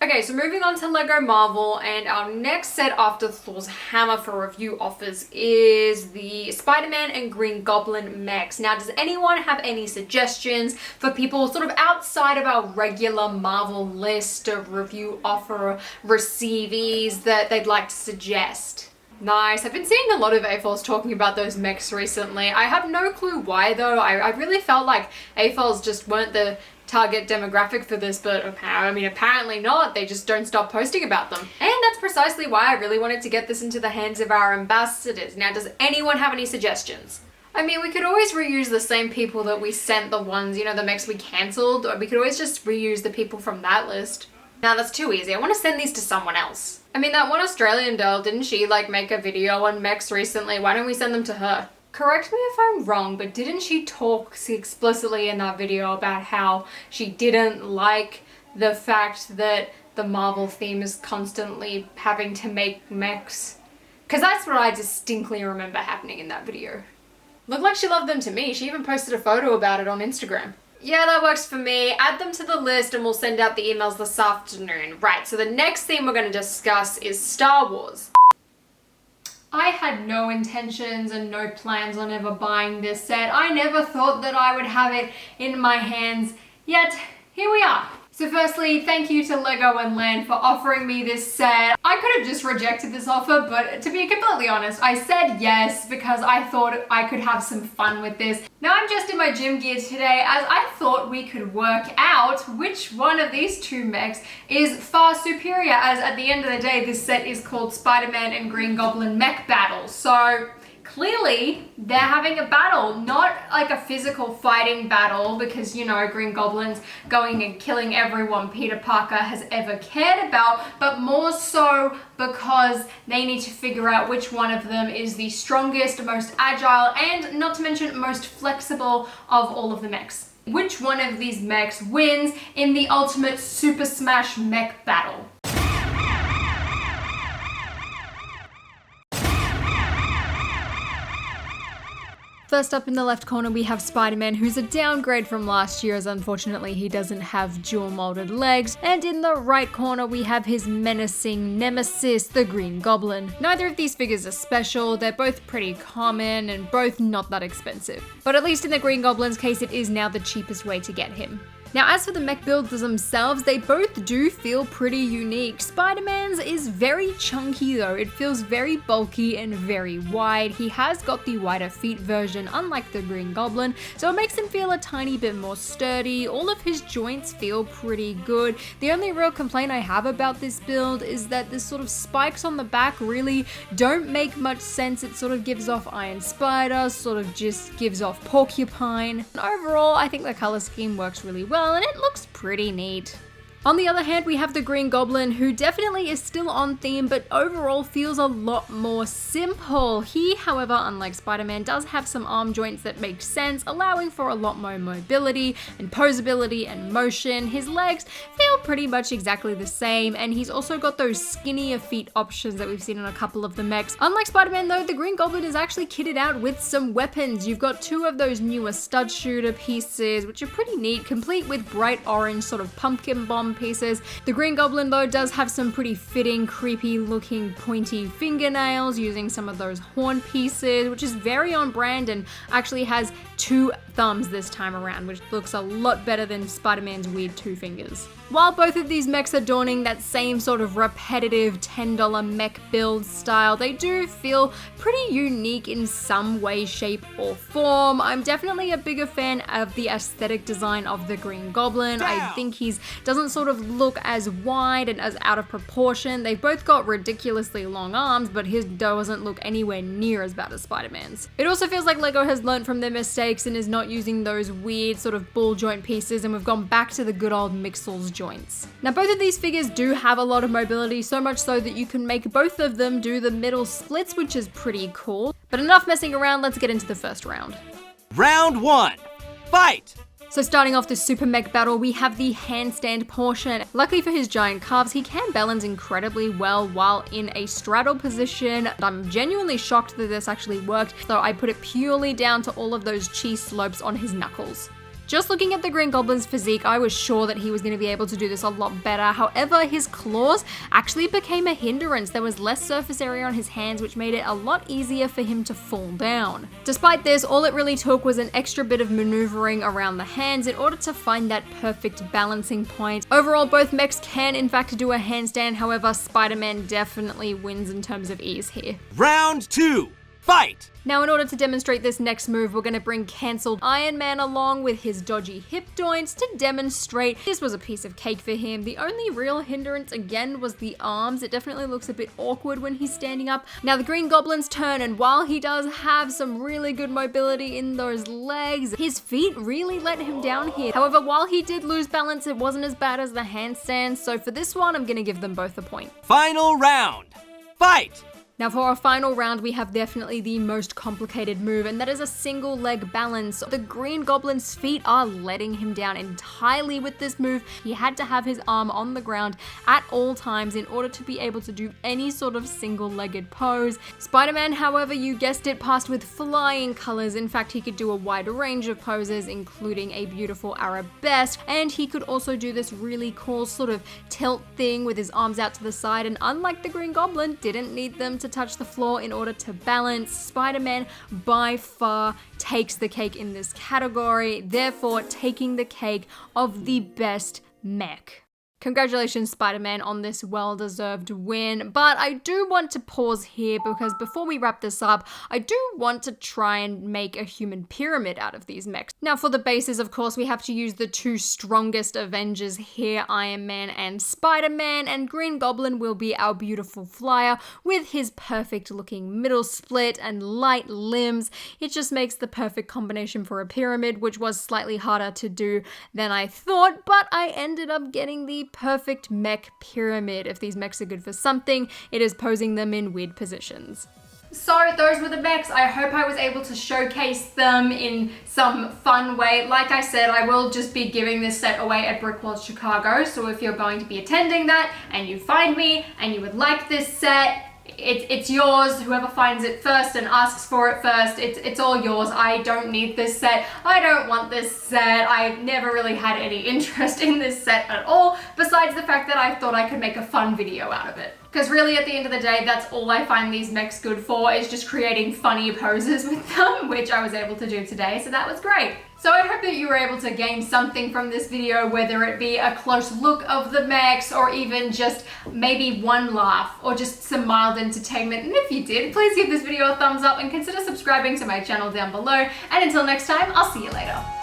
Okay, so moving on to LEGO Marvel, and our next set after Thor's Hammer for review offers is the Spider-Man and Green Goblin mechs. Now, does anyone have any suggestions for people sort of outside of our regular Marvel list of review offer receivees that they'd like to suggest? Nice. I've been seeing a lot of AFOLs talking about those mechs recently. I have no clue why though. I really felt like AFOLs just weren't the target demographic for this, but apparently not. They just don't stop posting about them. And that's precisely why I really wanted to get this into the hands of our ambassadors. Now, does anyone have any suggestions? I mean, we could always reuse the same people that we sent the ones, you know, the mechs we cancelled, or we could always just reuse the people from that list. Now that's too easy. I want to send these to someone else. I mean, that one Australian girl, didn't she like make a video on mechs recently? Why don't we send them to her? Correct me if I'm wrong, but didn't she talk explicitly in that video about how she didn't like the fact that the Marvel theme is constantly having to make mechs? Because that's what I distinctly remember happening in that video. Looked like she loved them to me. She even posted a photo about it on Instagram. Yeah, that works for me. Add them to the list and we'll send out the emails this afternoon. Right, so the next theme we're going to discuss is Star Wars. I had no intentions and no plans on ever buying this set. I never thought that I would have it in my hands, yet here we are. So firstly, thank you to LEGO and Land for offering me this set. I could have just rejected this offer, but to be completely honest, I said yes because I thought I could have some fun with this. Now I'm just in my gym gear today as I thought we could work out which one of these two mechs is far superior, as at the end of the day, this set is called Spider-Man and Green Goblin Mech Battle. So clearly, they're having a battle, not like a physical fighting battle because, you know, Green Goblin's going and killing everyone Peter Parker has ever cared about, but more so because they need to figure out which one of them is the strongest, most agile, and not to mention most flexible of all of the mechs. Which one of these mechs wins in the ultimate Super Smash Mech Battle? First up in the left corner, we have Spider-Man, who's a downgrade from last year as unfortunately he doesn't have dual molded legs. And in the right corner, we have his menacing nemesis, the Green Goblin. Neither of these figures are special, they're both pretty common and both not that expensive. But at least in the Green Goblin's case, it is now the cheapest way to get him. Now, as for the mech builds themselves, they both do feel pretty unique. Spider-Man's is very chunky though. It feels very bulky and very wide. He has got the wider feet version, unlike the Green Goblin, so it makes him feel a tiny bit more sturdy. All of his joints feel pretty good. The only real complaint I have about this build is that the sort of spikes on the back really don't make much sense. It sort of gives off Iron Spider, sort of just gives off Porcupine. And overall, I think the color scheme works really well and it looks pretty neat. On the other hand, we have the Green Goblin, who definitely is still on theme, but overall feels a lot more simple. He, however, unlike Spider-Man, does have some arm joints that make sense, allowing for a lot more mobility and posability and motion. His legs feel pretty much exactly the same, and he's also got those skinnier feet options that we've seen on a couple of the mechs. Unlike Spider-Man though, the Green Goblin is actually kitted out with some weapons. You've got two of those newer stud shooter pieces, which are pretty neat, complete with bright orange sort of pumpkin bomb pieces. The Green Goblin though does have some pretty fitting, creepy looking pointy fingernails using some of those horn pieces, which is very on brand and actually has two thumbs this time around, which looks a lot better than Spider-Man's weird two fingers. While both of these mechs are donning that same sort of repetitive $10 mech build style, they do feel pretty unique in some way, shape, or form. I'm definitely a bigger fan of the aesthetic design of the Green Goblin. I think he doesn't sort of look as wide and as out of proportion. They've both got ridiculously long arms, but his doesn't look anywhere near as bad as Spider-Man's. It also feels like LEGO has learned from their mistakes and is not using those weird sort of ball joint pieces, and we've gone back to the good old Mixels joints. Now, both of these figures do have a lot of mobility, so much so that you can make both of them do the middle splits, which is pretty cool. But enough messing around, let's get into the first round. Round 1, fight! So starting off this super mech battle, we have the handstand portion. Luckily for his giant calves, he can balance incredibly well while in a straddle position. I'm genuinely shocked that this actually worked, though I put it purely down to all of those cheese slopes on his knuckles. Just looking at the Green Goblin's physique, I was sure that he was going to be able to do this a lot better. However, his claws actually became a hindrance. There was less surface area on his hands, which made it a lot easier for him to fall down. Despite this, all it really took was an extra bit of maneuvering around the hands in order to find that perfect balancing point. Overall, both mechs can in fact do a handstand, however, Spider-Man definitely wins in terms of ease here. Round 2, fight! Now, in order to demonstrate this next move, we're going to bring cancelled Iron Man along with his dodgy hip joints to demonstrate this was a piece of cake for him. The only real hindrance, again, was the arms. It definitely looks a bit awkward when he's standing up. Now, the Green Goblin's turn, and while he does have some really good mobility in those legs, his feet really let him down here. However, while he did lose balance, it wasn't as bad as the handstand, so for this one, I'm going to give them both a point. Final round, fight! Now for our final round, we have definitely the most complicated move, and that is a single leg balance. The Green Goblin's feet are letting him down entirely with this move. He had to have his arm on the ground at all times in order to be able to do any sort of single-legged pose. Spider-Man, however, you guessed it, passed with flying colors. In fact, he could do a wide range of poses, including a beautiful arabesque, and he could also do this really cool sort of tilt thing with his arms out to the side, and unlike the Green Goblin, didn't need them to touch the floor in order to balance. Spider-Man by far takes the cake in this category, therefore taking the cake of the best mech. Congratulations, Spider-Man, on this well-deserved win, but I do want to pause here because before we wrap this up, I do want to try and make a human pyramid out of these mechs. Now, for the bases, of course, we have to use the two strongest Avengers here, Iron Man and Spider-Man, and Green Goblin will be our beautiful flyer with his perfect-looking middle split and light limbs. It just makes the perfect combination for a pyramid, which was slightly harder to do than I thought, but I ended up getting the perfect mech pyramid. If these mechs are good for something, it is posing them in weird positions. So those were the mechs. I hope I was able to showcase them in some fun way. Like I said, I will just be giving this set away at Brickwall Chicago, so if you're going to be attending that and you find me and you would like this set, it's yours. Whoever finds it first and asks for it first, it's all yours. I don't need this set. I don't want this set. I never really had any interest in this set at all, besides the fact that I thought I could make a fun video out of it. Because really, at the end of the day, that's all I find these mechs good for, is just creating funny poses with them, which I was able to do today, so that was great. So I hope that you were able to gain something from this video, whether it be a close look of the mechs, or even just maybe one laugh, or just some mild entertainment. And if you did, please give this video a thumbs up and consider subscribing to my channel down below. And until next time, I'll see you later.